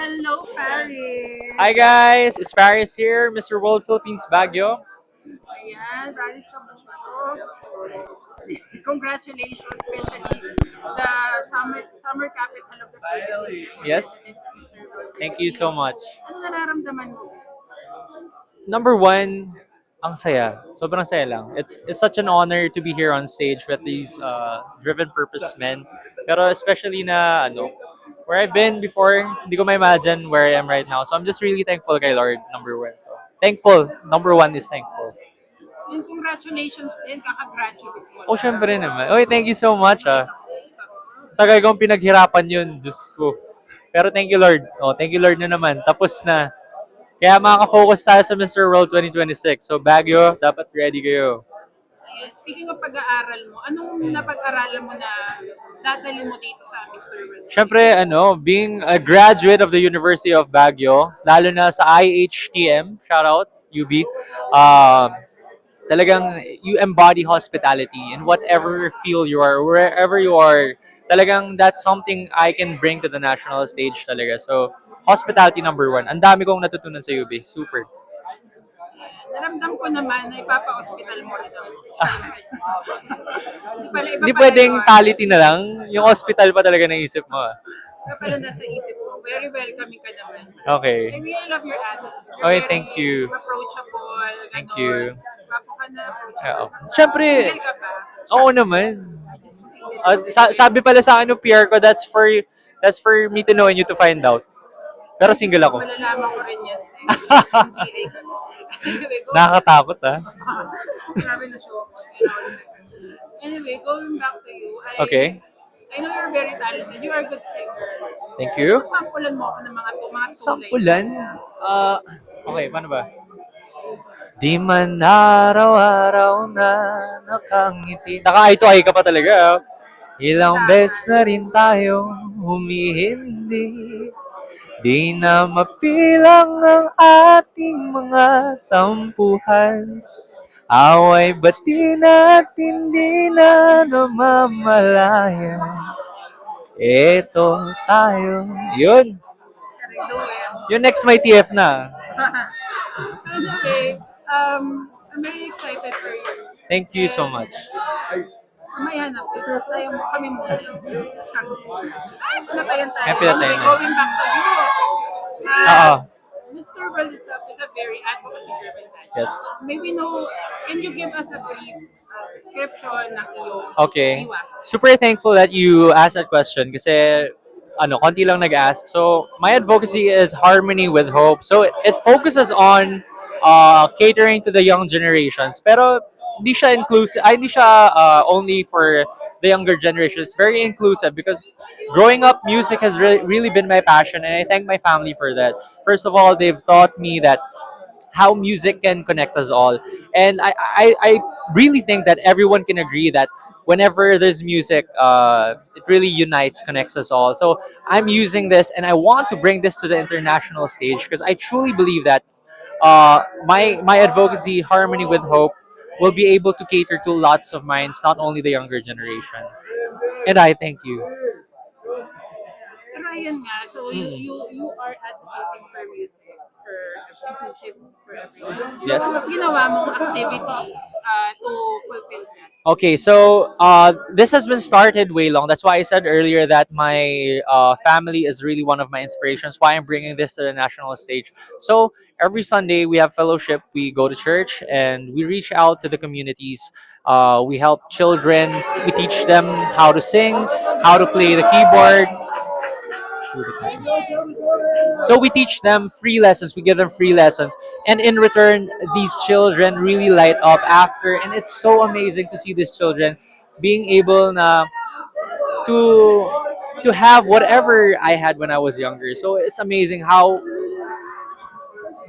Hello, Paris. Hi guys, it's Paris here, Mr. World Philippines Baguio. Ayan, Paris Kabuto. Congratulations, especially the summer capital of the Philippines. Yes, thank you so much. Ano nararamdaman mo? Number one, ang saya. Sobrang saya lang. It's such an honor to be here on stage with these driven purpose men. Pero especially na where I've been before, hindi ko ma-imagine where I am right now. So I'm just really thankful kay Lord, number one. So thankful. Number one is thankful. Yung congratulations din, kakagraduate mo Oh, lang. syempre naman. Oy, thank you so much. Tagal kong pinaghirapan yun, Diyos ko. Pero thank you Lord. Oh, thank you Lord na naman. Tapos na. Kaya makaka-focus tayo sa Mr. World 2026. So Baguio, dapat ready kayo. Ayan, speaking of pag-aaral mo, anong napag-aralan mo na dadali mo dito sa Mr. World? Siyempre, being a graduate of the University of Baguio, lalo na sa IHTM, shout out, UB, talagang you embody hospitality in whatever field you are, wherever you are. Talagang that's something I can bring to the national stage talaga. So, hospitality number one. Ang dami kong natutunan sa UB. Super. Naramdam ko naman na ipapa-hospital mo rin ako. Hindi pala, iba Hindi pala pwedeng yun. quality na lang. Yung hospital pa talaga naisip mo. Iba pala nasa isip mo. Very welcoming ka naman. Okay. I really love your attitude. You're Okay, very thank you. approachable. Thank Ganon. you. Papo ka na Oo. approachable. Siyempre, Single ka ba? oo naman. Sabi pala sa akin ng PR ko, that's for me to know and you to find out. Pero single ako. Malalaman ko rin yan. Hindi ka. Anyway, Nakakatakot ah. Grabe na show ko. Anyway, going back to you. Okay. I know you're very talented. You are a good singer. Thank you. Sampulan mo ako ng mga tulay. Sampulan? Okay, paano ba? Di man araw-araw na nakangiti. Naka-eye to eye ka pa talaga. Ah. Ilang beses na rin tayong humihindi. Di na mapilang ang ating mga tampuhan. Away bati natin di na namamalayan. Eto tayo. Yun. Yung next may TF na. Anyway, I'm very excited for you. Thank you so much. May hanap. Tayo mo, kami mo. Ay, pinatayan tayo. Ay, pinatayan Anyway, na. going back to you. Oo. Mr. World itself is a very advocacy-driven man. Yes. Maybe can you give us a brief description ng iyong Okay. diwa? Super thankful that you asked that question kasi konti lang nag-ask. So, my advocacy is harmony with hope. So, it focuses on catering to the young generations. Pero hindi siya inclusive, hindi siya only for the younger generation. It's very inclusive because growing up, music has really been my passion and I thank my family for that. First of all, they've taught me that how music can connect us all. And I really think that everyone can agree that whenever there's music, it really unites, connects us all. So I'm using this and I want to bring this to the international stage because I truly believe that my advocacy, Harmony with Hope, will be able to cater to lots of minds, not only the younger generation. And I thank you. Pero ayun nga, so you are advocating for music, for inclusive for everyone. Yes. So, ginawa mong activity to fulfill that? Okay, so this has been started way long. That's why I said earlier that my family is really one of my inspirations. Why I'm bringing this to the national stage. So every Sunday we have fellowship. We go to church and we reach out to the communities. We help children. We teach them how to sing, how to play the keyboard. So we teach them free lessons. We give them free lessons, and in return, these children really light up after, and it's so amazing to see these children being able na to to have whatever I had when I was younger. So it's amazing how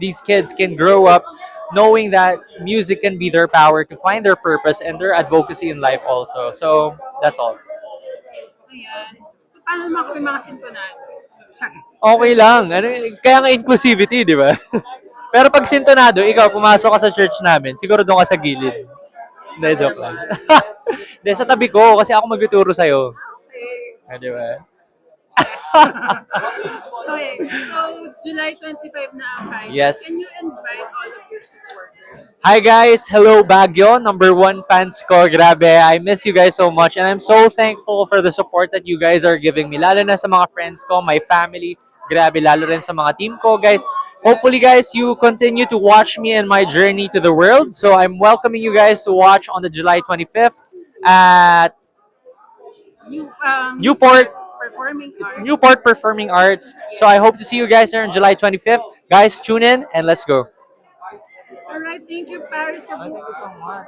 these kids can grow up knowing that music can be their power to find their purpose and their advocacy in life also. So that's all. Ayan. So, paano naman kami mga sintonado? Okay lang. Kaya nga inclusivity, di ba? Pero pag sintonado, ikaw, pumasok ka sa church namin, siguro doon ka sa gilid. Hindi, joke lang. Hindi, sa tabi ko, kasi ako magtuturo sa'yo. Okay. Di ba? Okay, so July 25 na ang final. Yes. Can you invite all of your supporters? Hi guys, hello Baguio, number one fans ko, grabe, I miss you guys so much and I'm so thankful for the support that you guys are giving me, lalo na sa mga friends ko, my family, grabe, lalo rin sa mga team ko, guys. Hopefully guys, you continue to watch me and my journey to the world, so I'm welcoming you guys to watch on the July 25th at Newport Performing arts. Newport Performing Arts. So I hope to see you guys there on July 25th. Guys, tune in and let's go. Alright, thank you, Paris. Thank you so much.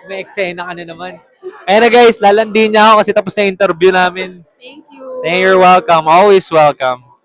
May eksena ka na naman. Ayan na guys, lalandi niya ako kasi tapos na yung interview namin. Thank you. You're welcome. Always welcome.